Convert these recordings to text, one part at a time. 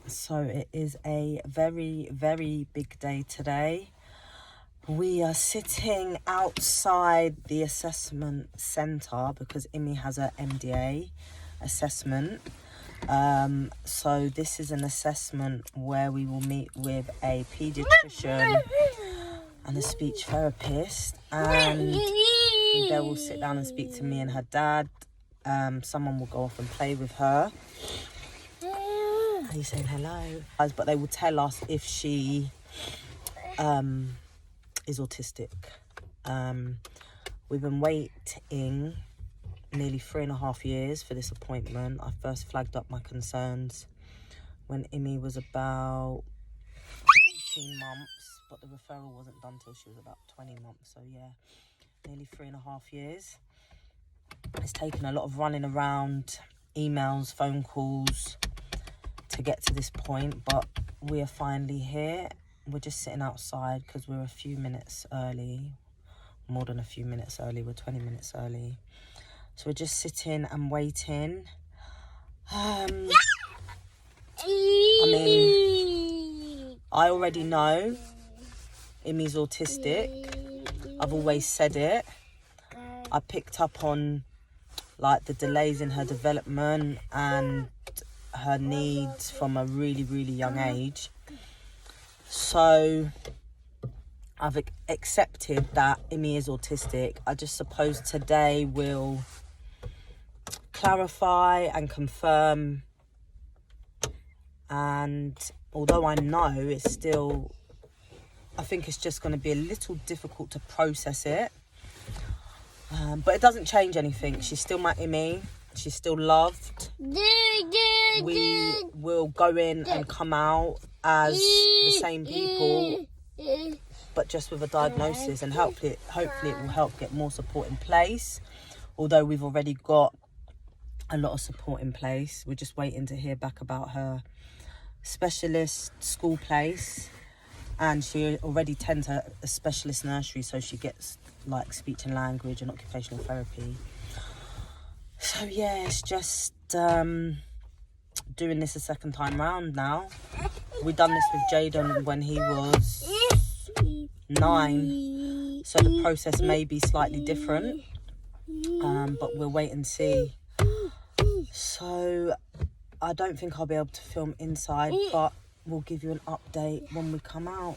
So it is a very, very big day today. We are sitting outside the assessment centre because Imi has a MDA assessment. So this is an assessment where we will meet with a paediatrician and a speech therapist, and they will sit down and speak to me and her dad. Someone will go off and play with her. Are you saying hello? But they will tell us if she is autistic. We've been waiting nearly 3.5 years for this appointment. I first flagged up my concerns when Imi was about 14 months, but the referral wasn't done till she was about 20 months. So yeah, nearly 3.5 years. It's taken a lot of running around, emails, phone calls to get to this point, but we are finally here. We're just sitting outside because we're a few minutes early, more than a few minutes early, we're 20 minutes early. So we're just sitting and waiting. I mean, I already know Imi's autistic. I've always said it. I picked up on like the delays in her development and her needs from a really, really young age. So I've accepted that Imi is autistic. I just suppose today will clarify and confirm. And although I know it's still, I think it's just going to be a little difficult to process it. But it doesn't change anything. She's still my Imi. She's still loved. We will go in and come out as the same people, but just with a diagnosis, and hopefully it will help get more support in place. Although we've already got a lot of support in place, we're just waiting to hear back about her specialist school place, and she already attends a specialist nursery, so she gets like speech and language and occupational therapy. So yeah, it's just doing this a second time round now. We've done this with Jaden when he was 9, so the process may be slightly different, but we'll wait and see. So I don't think I'll be able to film inside, but we'll give you an update when we come out.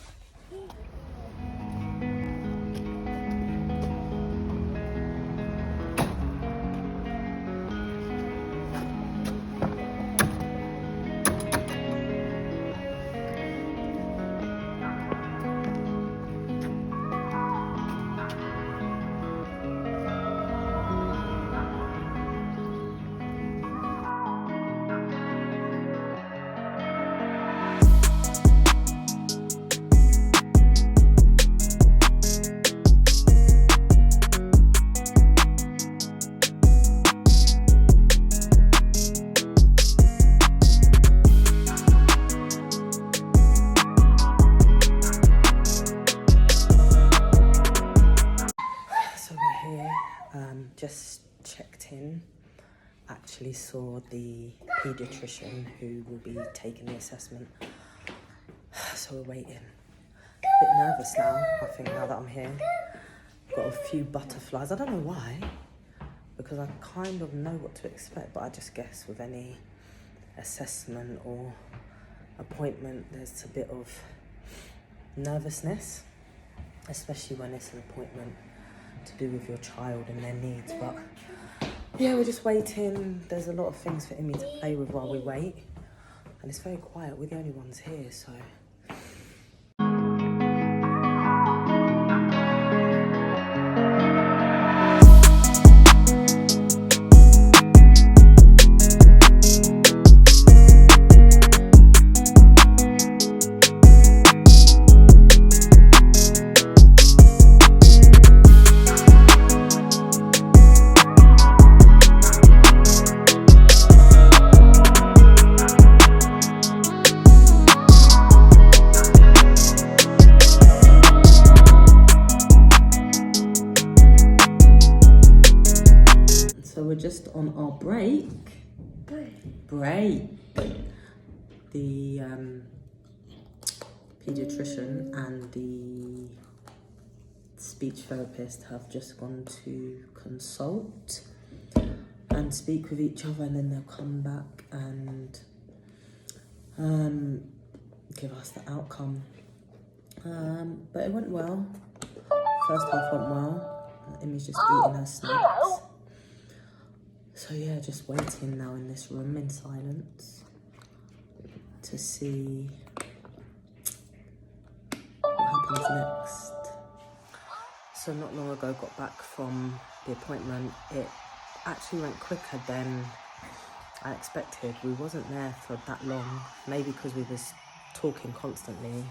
Just checked in, actually saw the paediatrician who will be taking the assessment, so we're waiting. A bit nervous now, I think, now that I'm here. Got a few butterflies, I don't know why, because I kind of know what to expect, but I just guess with any assessment or appointment there's a bit of nervousness, especially when it's an appointment to do with your child and their needs. But yeah, we're just waiting. There's a lot of things for Imi to play with while we wait, and it's very quiet. We're the only ones here, so break. the paediatrician and the speech therapist have just gone to consult and speak with each other, and then they'll come back and give us the outcome. But it went well. First half went well. Emmy's just eating her snacks. So yeah, just waiting now in this room in silence to see what happens next. So not long ago, got back from the appointment. It actually went quicker than I expected. We wasn't there for that long, maybe because we was talking constantly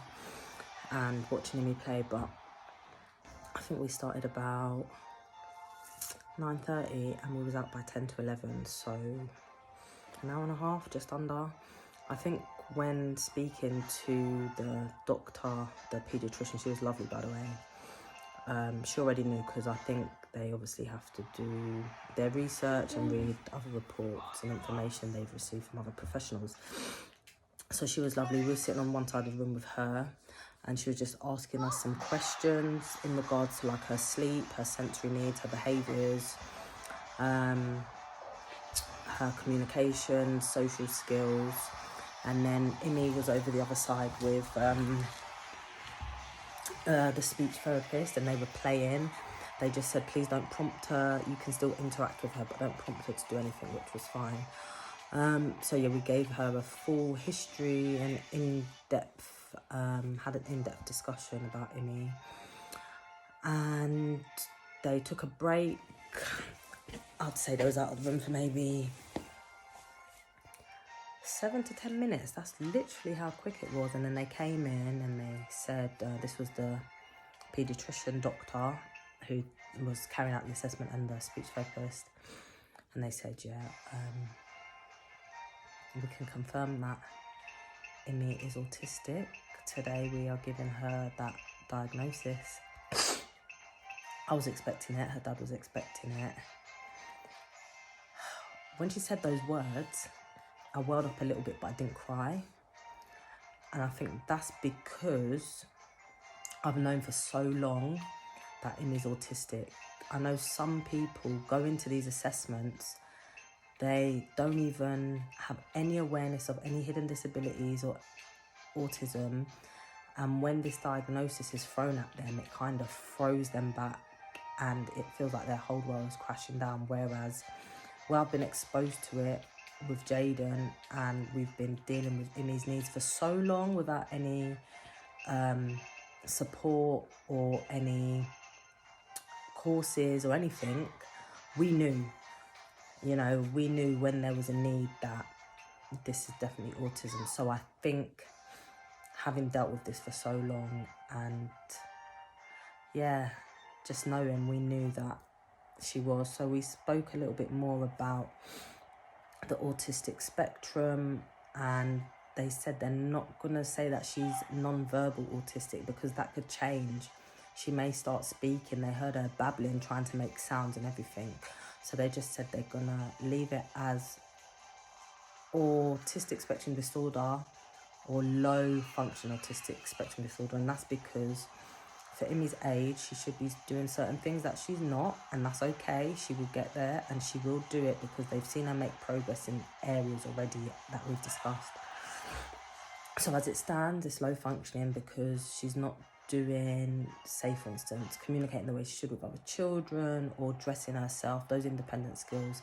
and watching Emmy play, but I think we started about 9:30 and we was out by 10 to 11, so an hour and a half, just under. I think when speaking to the doctor, the paediatrician, she was lovely, by the way. She already knew, because I think they obviously have to do their research and read other reports and information they've received from other professionals. So she was lovely. We were sitting on one side of the room with her, and she was just asking us some questions in regards to like her sleep, her sensory needs, her behaviours, her communication, social skills. And then Emmy was over the other side with the speech therapist, and they were playing. They just said, please don't prompt her. You can still interact with her, but don't prompt her to do anything, which was fine. So yeah, we gave her a full history and in-depth, had an in-depth discussion about Emmy. And they took a break. I'd say they was out of the room for maybe 7 to 10 minutes. That's literally how quick it was. And then they came in and they said, this was the paediatrician doctor who was carrying out the assessment and the speech therapist. And they said, yeah, we can confirm that Emmy is autistic. Today we are giving her that diagnosis. I was expecting it, her dad was expecting it. When she said those words, I welled up a little bit, but I didn't cry. And I think that's because I've known for so long that Emmy's autistic. I know some people go into these assessments, they don't even have any awareness of any hidden disabilities or autism. And when this diagnosis is thrown at them, it kind of throws them back and it feels like their whole world is crashing down. Whereas, well, I've been exposed to it with Jaden, and we've been dealing with Emmy's needs for so long without any support or any courses or anything. We knew, we knew when there was a need that this is definitely autism. So I think having dealt with this for so long, and yeah, just knowing, we knew that she was. So we spoke a little bit more about the autistic spectrum, and they said they're not going to say that she's non-verbal autistic, because that could change. She may start speaking. They heard her babbling, trying to make sounds and everything. So they just said they're going to leave it as autistic spectrum disorder or low function autistic spectrum disorder. And that's because for Emmy's age, she should be doing certain things that she's not, and that's okay. She will get there, and she will do it, because they've seen her make progress in areas already that we've discussed. So as it stands, it's low functioning because she's not doing, say for instance, communicating the way she should with other children or dressing herself, those independent skills.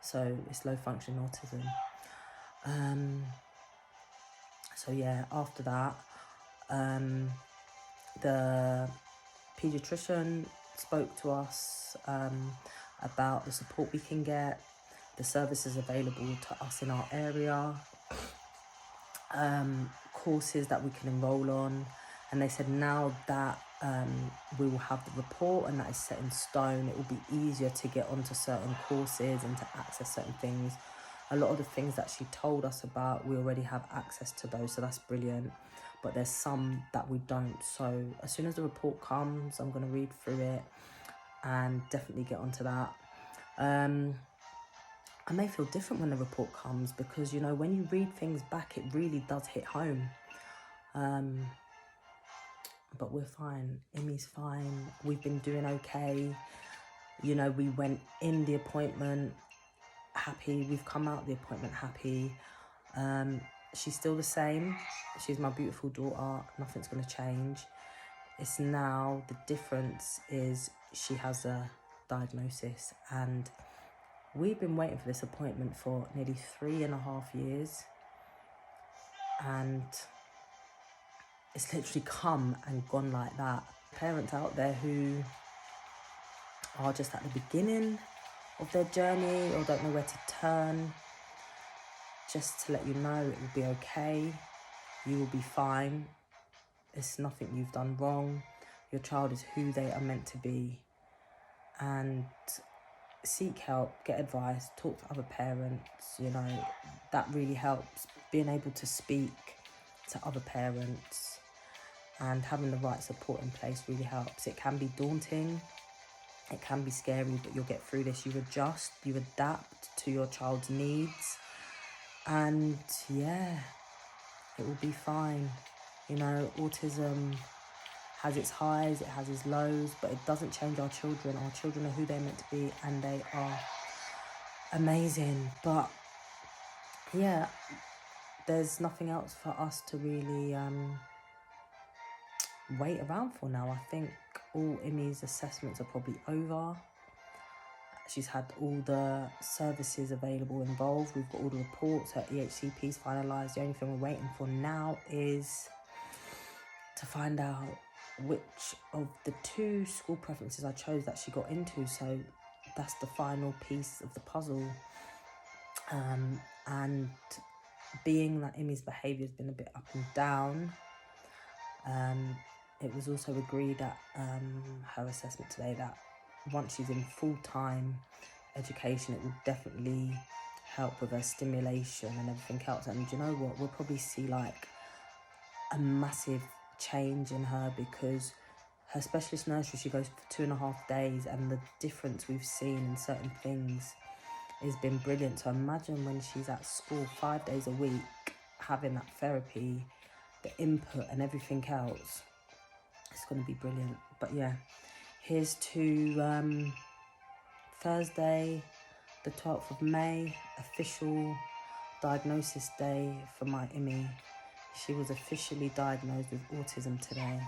So it's low functioning autism. So yeah, after that, the paediatrician spoke to us about the support we can get, the services available to us in our area, courses that we can enroll on. And they said now that we will have the report and that is set in stone, it will be easier to get onto certain courses and to access certain things. A lot of the things that she told us about, we already have access to those, so that's brilliant. But there's some that we don't. So as soon as the report comes, I'm going to read through it and definitely get onto that. I may feel different when the report comes, because, you know, when you read things back, it really does hit home. But we're fine. Emmy's fine. We've been doing okay. You know, we went in the appointment happy. We've come out the appointment happy. She's still the same. She's my beautiful daughter. Nothing's going to change. It's now, the difference is she has a diagnosis, and we've been waiting for this appointment for nearly 3.5 years, and it's literally come and gone like that. Parents out there who are just at the beginning of their journey or don't know where to turn, just to let you know, it will be okay. You will be fine. It's nothing you've done wrong. Your child is who they are meant to be. And seek help, get advice, talk to other parents, you know, that really helps. Being able to speak to other parents and having the right support in place really helps. It can be daunting, it can be scary, but you'll get through this. You adjust, you adapt to your child's needs, and yeah, it will be fine. You know, autism has its highs, it has its lows, but it doesn't change our children. Our children are who they're meant to be, and they are amazing. But yeah, there's nothing else for us to really wait around for now. I think all Emmy's assessments are probably over. She's had all the services available involved. We've got all the reports, her EHCP's finalised. The only thing we're waiting for now is to find out which of the 2 school preferences I chose that she got into. So that's the final piece of the puzzle. And being that Emmy's behaviour has been a bit up and down, it was also agreed at her assessment today that once she's in full-time education, it will definitely help with her stimulation and everything else. And you know what, we'll probably see like a massive change in her, because her specialist nursery, she goes for 2.5 days, and the difference we've seen in certain things has been brilliant. So imagine when she's at school 5 days a week, having that therapy, the input and everything else, it's going to be brilliant. But yeah, here's to Thursday the 12th of May, official diagnosis day for my Emmy. She was officially diagnosed with autism today.